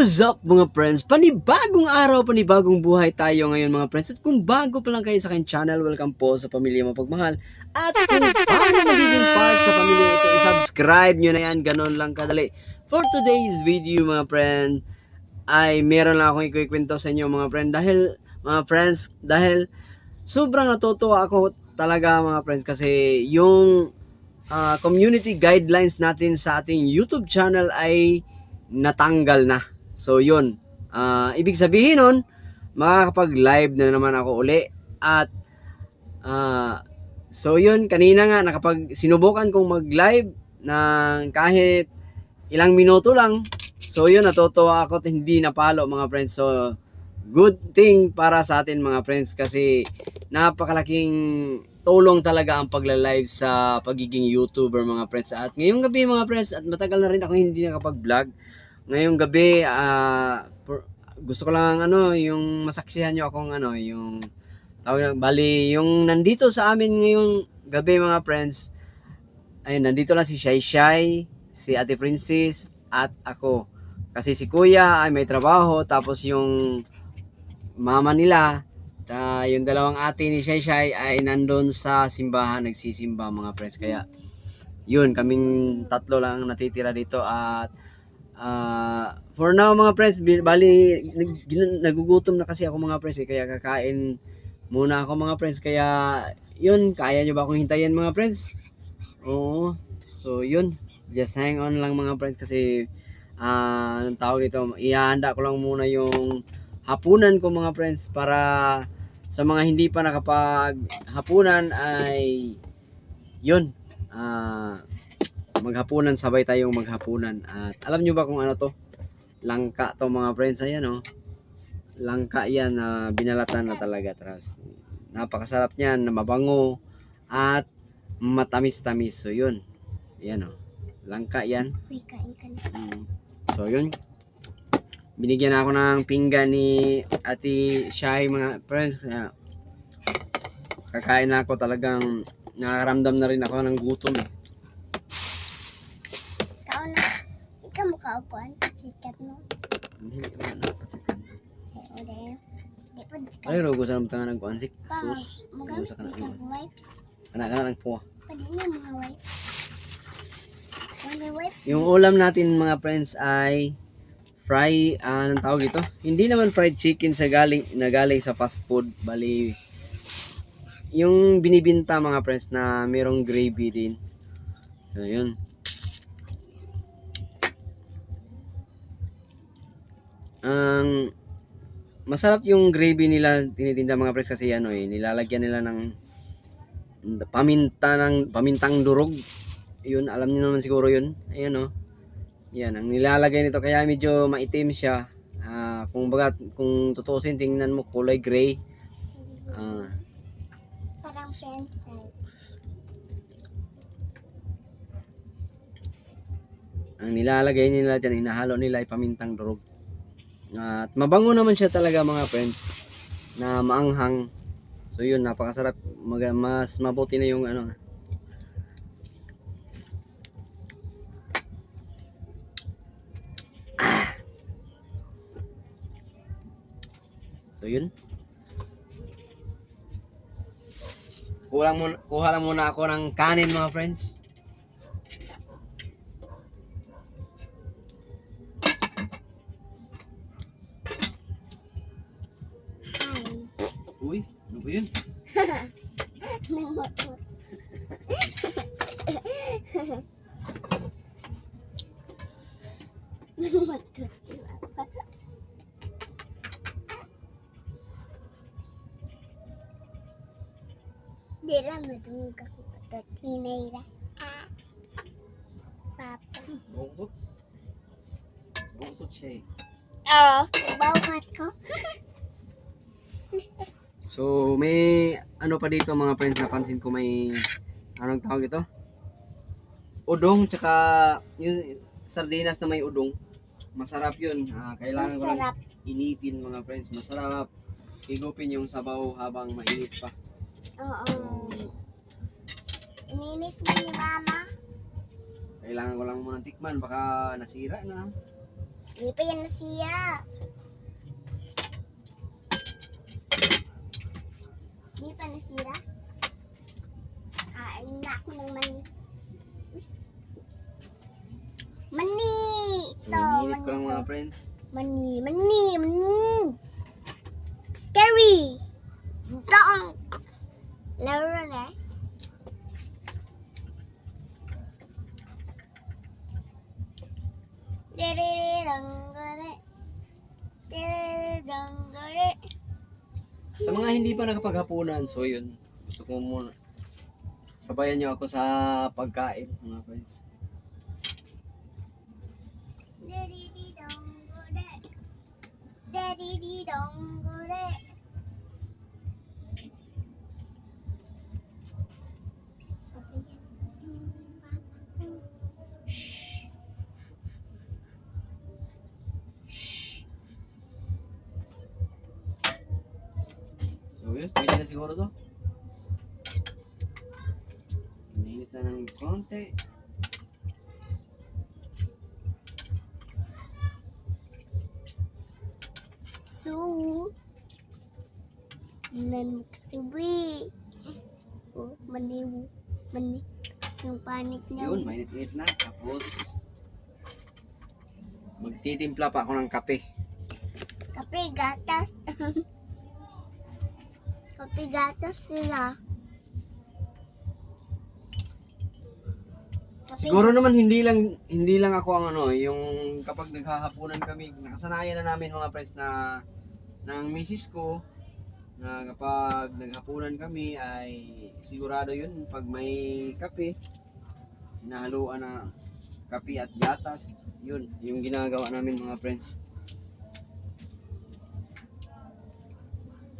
What's up mga friends? Panibagong araw, panibagong buhay tayo ngayon mga friends. At kung bago pa lang kayo sa aking channel, welcome po sa Pamilya Mapagmahal. At kung paano magiging part sa pamilya ito, i-subscribe nyo na yan, ganon lang kadali. For today's video mga friend, ay meron lang akong ikukwento sa inyo mga friend. Dahil sobrang natutuwa ako talaga mga friends kasi yung community guidelines natin sa ating YouTube channel ay natanggal na. So yun, ibig sabihin nun, makakapag-live na naman ako uli. At so yun, kanina nga sinubukan kong mag-live ng kahit ilang minuto lang. So yun, natutuwa ako at hindi napalo mga friends. So good thing para sa atin mga friends kasi napakalaking tulong talaga ang pagla-live sa pagiging YouTuber mga friends. At ngayong gabi mga friends, at matagal na rin ako hindi nakapag-vlog. Ngayong gabi, gusto ko lang yung masaksihan nyo akong yung bali, yung nandito sa amin ngayong gabi mga friends. Ayun, nandito lang si Shai Shai, si Ate Princess at ako. Kasi si Kuya ay may trabaho, tapos yung mama nila, yung dalawang ate ni Shai Shai ay nandun sa simbahan, nagsisimba mga friends. Kaya yun, kaming tatlo lang natitira dito. At for now mga friends, bali nagugutom na kasi ako mga friends kaya kakain muna ako mga friends. Kaya yun, kaya nyo ba akong hintayin mga friends? Oo, so yun, just hang on lang mga friends kasi anong tawag dito, ihahanda ko lang muna yung hapunan ko mga friends para sa mga hindi pa nakapag-hapunan ay yun, maghapunan, sabay tayong maghapunan. At alam nyo ba kung ano to? Langka to mga friends. Ayan oh, langka yan na binalatan na talaga. Tapos napakasarap niyan, na mabango at matamis-tamis. So yun, ayan oh, langka yan. So yun, binigyan ako ng pinggan ni Ate Shai mga friends. Kaya kakain na ako, talagang nakakaramdam na rin ako ng gutom eh. Ikaw mukha upuan, sikat mo. Hindi na pasikan. Di Ay, rogo sa mga nagkuansik. Sus. Mugang ikaw wipes. Kana lang po. Pwede na mga wipes. Mga wipes. Yung ulam natin mga friends ay anong tawag dito? Hindi naman fried chicken na galing sa fast food. Bali, yung binibinta mga friends na merong gravy din. So, yun. Masarap yung gravy nila tinitinda mga friends kasi nilalagyan nila ng pamintang durog. Yun, alam niyo naman siguro yun. Ayun yan ang nilalagay nito kaya medyo maitim siya. Kung tutuusin, tingnan mo, kulay gray. Parang pencil. Ang nilalagay nila dyan, inahalo nila ay pamintang durog. At mabango naman siya talaga mga friends, na maanghang. So yun, napakasarap. Mas mabuti na yung So yun, kuha lang muna ako ng kanin mga friends. Uy, ano ba yun? Nang motor. Motor si Papa. Di lang madungog ako patot. Hinay ra. Papa. Bungtot siya eh. Oo. Bawat ko. So may pa dito mga friends, napansin ko may anong tawag ito? Udong, tsaka yung sardinas na may udong. Masarap yun. Kailangan ko lang initin mga friends. Masarap higupin yung sabaw habang mainit pa. Oo. Ininit mo ni Mama. Kailangan ko lang muna tikman, baka nasira na. Hindi pa yan nasira. Hindi pa nasira. Kain na ako ng mani. Mani! Ito, Init ko lang mani. mga friends. Mani. Carry! Donk! Laro na. Sa mga hindi pa nakapaghapunan, so yun. Gusto ko muna sabayan niyo ako sa pagkain mga friends. So yun, pwede na siguro to. Init na ng konti. So, nagsubi. Oh, mani. Tapos yung panik niya. Yun, mainit-init na. Tapos, magtitimpla pa ako ng kape. Kape, gatas. Kape, gatas sila. Kape, Siguro naman hindi lang ako ang ano, yung kapag naghahapunan kami, nakasanayan na namin mga friends na ng misis ko na kapag naghapunan kami ay sigurado yun pag may kape, hinahaluan na kape at gatas, yun yung ginagawa namin mga friends.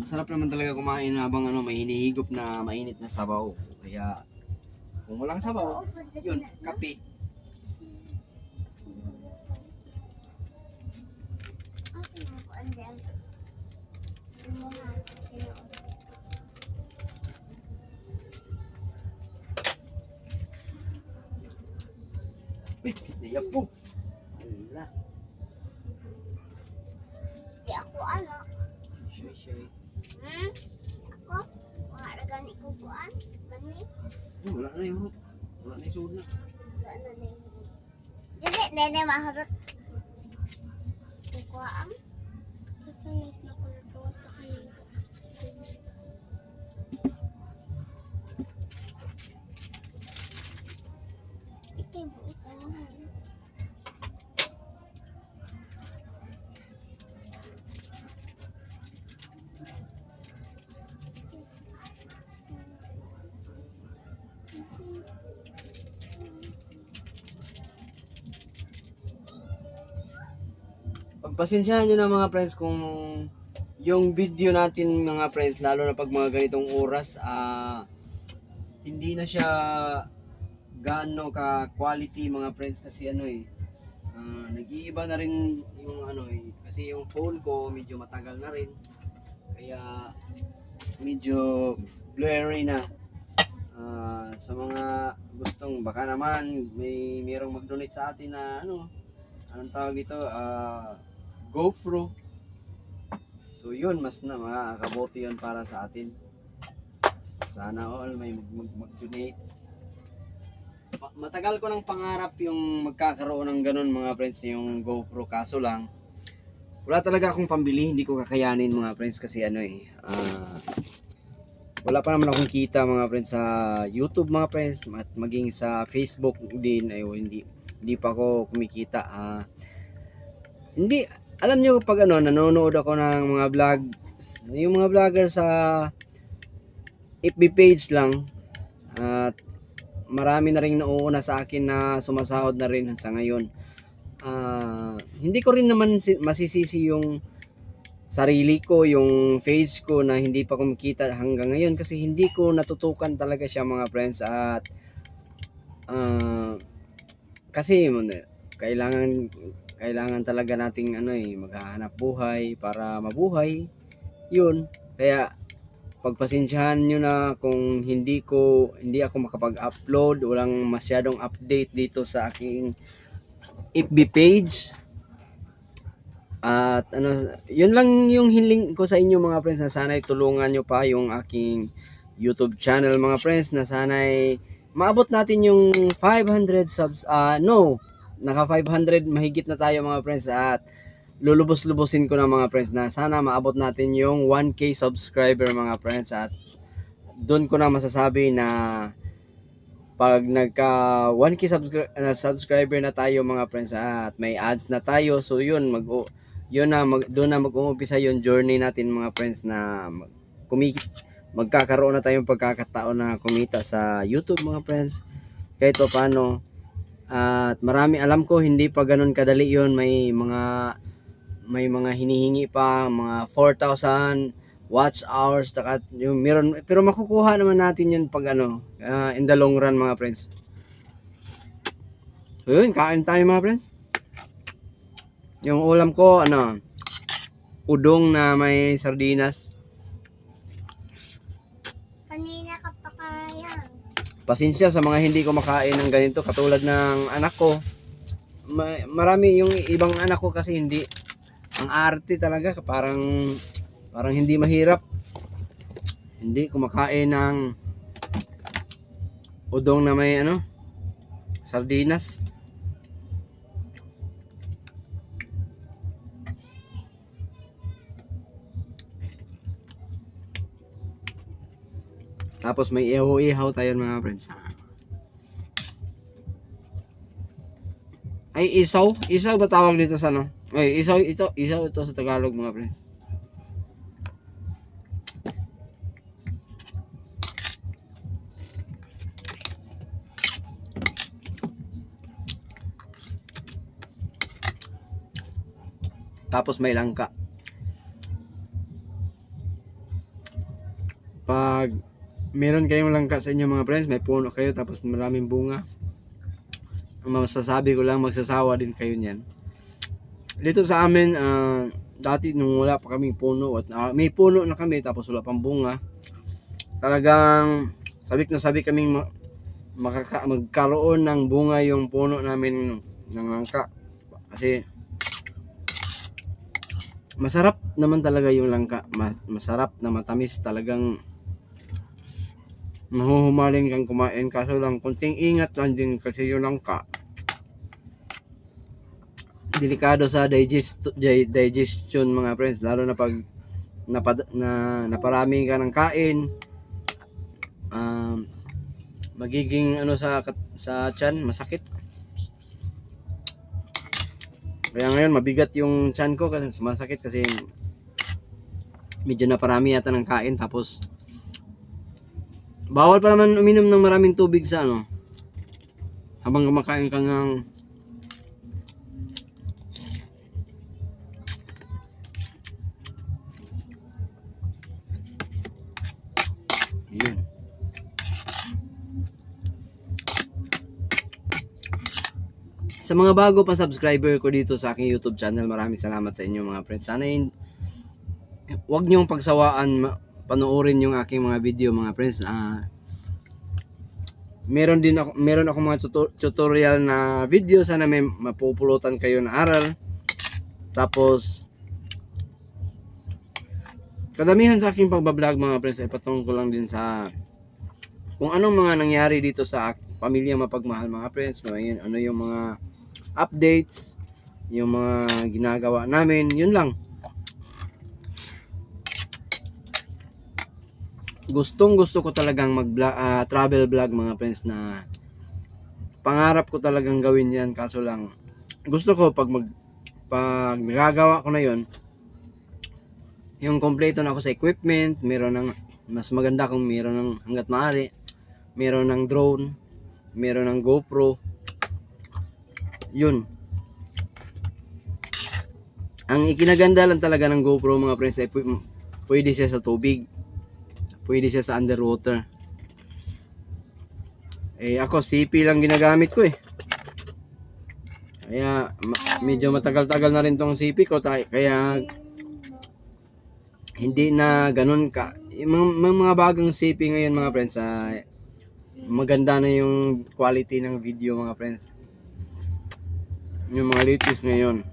Masarap naman talaga kumain habang ano, may hinihigop na mainit na sabaw. Kaya kung walang sabaw, yun, kape. Uy, naiyak po. Wala. Di ako ano. Shy. Ako? Wala gani ko kuan. Gani. Wala na yung wala na yung suod na. Wala na din. Dili, nene maharot. Kukuhaan. Kasi nice na ko nagawa sa kanila. Ikay buo ka naman. Pagpasensyahan nyo na mga friends kung yung video natin mga friends, lalo na pag mga ganitong oras, hindi na siya gaano ka quality mga friends kasi ano nag-iiba na rin yung ano kasi yung phone ko medyo matagal na rin kaya medyo blurry na. Sa mga gustong baka naman mayroong mag-donate sa atin na anong tawag dito, GoPro. So yun, mas na makakabuti yun para sa atin. Sana all may mag-donate. Matagal ko nang pangarap yung magkakaroon ng ganun mga friends, yung GoPro, kaso lang wala talaga akong pambili, hindi ko kakayanin mga friends kasi wala pa naman akong kita mga friends sa YouTube mga friends at maging sa Facebook din ay hindi pa ako kumikita. Hindi alam nyo pag nanonood ako ng mga vlog, yung mga vlogger sa FB page lang at marami na rin nauuna sa akin na sumasahod na rin sa ngayon. Hindi ko rin naman masisisi yung sarili ko, yung page ko na hindi pa kumikita hanggang ngayon kasi hindi ko natutukan talaga siya mga friends at kasi kailangan talaga nating maghahanap buhay para mabuhay. Yun. Kaya pagpasensyahan nyo na kung hindi ako makapag-upload, walang masyadong update dito sa aking FB page. At ano, yun lang yung hiling ko sa inyo mga friends, na sana'y tulungan nyo pa yung aking YouTube channel mga friends, na sana'y maabot natin yung 500 subs. No, naka 500 mahigit na tayo mga friends, at lulubos-lubusin ko na mga friends na sana maabot natin yung 1K subscriber mga friends. At doon ko na masasabi na pag nagka 1K subscriber na tayo mga friends, at may ads na tayo, so yun doon na mag-uumpisa yung journey natin mga friends, na magkakaroon na tayong pagkakataon na kumita sa YouTube mga friends kahit pa paano. At marami, alam ko hindi pa ganun kadali yun, may mga hinihingi pa mga 4,000 watch hours, taka yung meron, pero makukuha naman natin yun pag in the long run mga friends. So yun, kain tayo mga friends. Yung ulam ko udong na may sardinas. Kanina ka pa kaya. Pasensya sa mga hindi ko makain ng ganito, katulad ng anak ko. Marami yung ibang anak ko kasi hindi, ang arte talaga, parang hindi mahirap. Hindi kumakain ng udong na may sardinas. Tapos may ihaw-ihaw tayo mga friends. Ay, isaw? Isaw ba tawag dito sa Ay, isaw ito sa Tagalog mga friends. Tapos may langka. Pag meron kayong langka sa inyo mga friends, may puno kayo tapos maraming bunga, masasabi ko lang, magsasawa din kayo niyan. Dito sa amin, dati nung wala pa kaming puno, at may puno na kami tapos wala pang bunga, talagang sabik na sabik kaming magkaroon ng bunga yung puno namin ng langka. Kasi masarap naman talaga yung langka, masarap na matamis, talagang mahuhumaling kang kumain. Kaso lang, konting ingat lang din kasi yung langka, delikado sa digestion mga friends, lalo na pag naparami ka ng kain, magiging sa tiyan, masakit. Kaya ngayon mabigat yung tiyan ko kasi masakit, kasi medyo naparami yata ng kain. Tapos bawal pa naman uminom ng maraming tubig sa habang kumakain ka ng yun. Sa mga bago pa subscriber ko dito sa aking YouTube channel, maraming salamat sa inyo mga friends. Sana huwag niyong pagsawaan panoorin yung aking mga video mga friends. Meron ako mga tutorial na video, sana may mapupulutan kayo na aral. Tapos kadamihan sa aking pagbablog mga friends ay patungkol lang din sa kung anong mga nangyari dito sa pamilya mapagmahal mga friends. Ano yung mga updates, yung mga ginagawa namin, yun lang. Gustong gusto ko talagang travel vlog mga friends, na pangarap ko talagang gawin yan. Kaso lang, gusto ko pag nagagawa ko na yon, yung kompleto na ako sa equipment, meron ng mas maganda kung meron ng hanggat maaari, meron ng drone, meron ng GoPro. Yun. Ang ikinaganda lang talaga ng GoPro mga friends ay pwede siya sa tubig, pwede siya sa underwater. Ako CP lang ginagamit ko kaya medyo matagal-tagal na rin tong CP ko, kaya hindi na ganun ka mga bagong CP ngayon mga friends. Maganda na yung quality ng video mga friends, yung mga latest ngayon.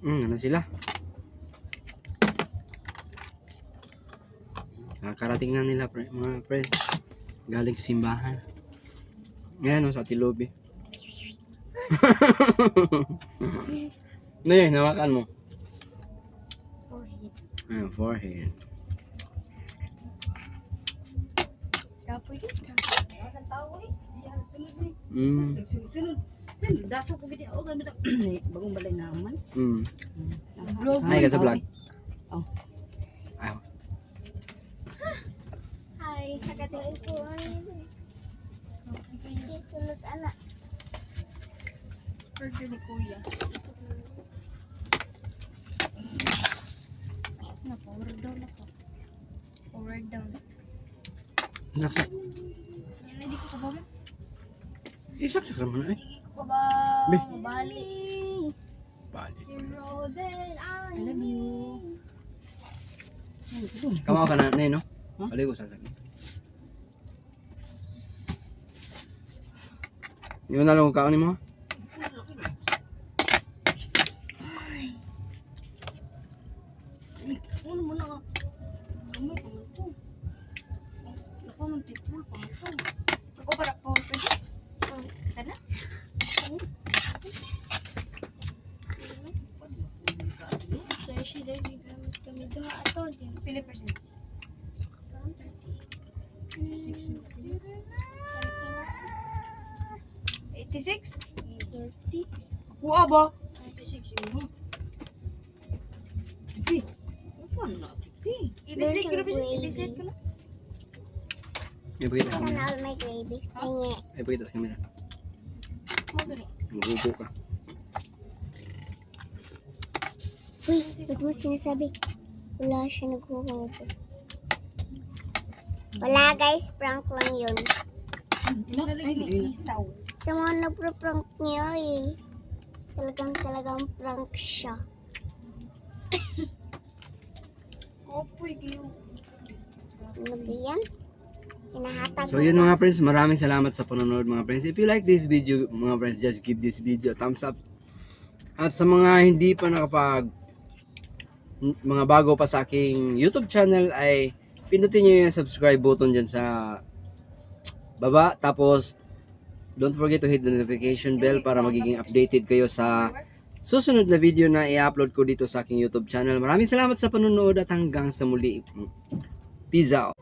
Ano sila? Nakarating na nila mga friends. Galing simbahan. Ngayon sa Tilobi. Ano yun? Nawakan mo. Forehead. Forehead. Kapoy yun. Ang tao eh. Yan, sunod eh. Sunod. Daso ko gini. Oh, ganda. Bagong balay naman. Hi ka sa vlog. Oh. Ayaw. Hi, nakatingin ko. Sunod anak. Burger ni Kuya. Na, power down ako. Power down. Saksak. Yan na, di ko kababa. Saksak naman eh. Baba. Be. Bali. Bali. Roden, I love you. Kamaw ka na no? Huh? Balik ko saksak. Yun na lang kung kaunin mo. Ano mo na ka? Kamay pa man to. Ako nang tipul pa man to. Ako para power to this. Tana? So, sila gigamit kami doon. Ato, din. Pili percent. 86? 30? Kuha ba? 96 yun. Tipi. Ano na tipi? Ibisit ko na, ibisit ko na. Ay, pagkita sa kamera. all my gravy. Ay, Ay, pagkita sa kamera. Magani. Magubo ka. Uy, ba't mo sinasabi? Wala siya naghuhupo. Wala guys, prank lang yun. Nalagay ni isaw. Sa mga nagpro-prank niyo eh. Talagang prank siya. Kapoy kayo. Ano ba yan? Hinahatag So yun mga friends, maraming salamat sa panonood mga friends. If you like this video mga friends, just give this video a thumbs up. At sa mga hindi pa mga bago pa sa aking YouTube channel ay pindutin nyo yung subscribe button dyan sa baba. Tapos don't forget to hit the notification bell para magiging updated kayo sa susunod na video na i-upload ko dito sa aking YouTube channel. Maraming salamat sa panonood at hanggang sa muli. Peace out.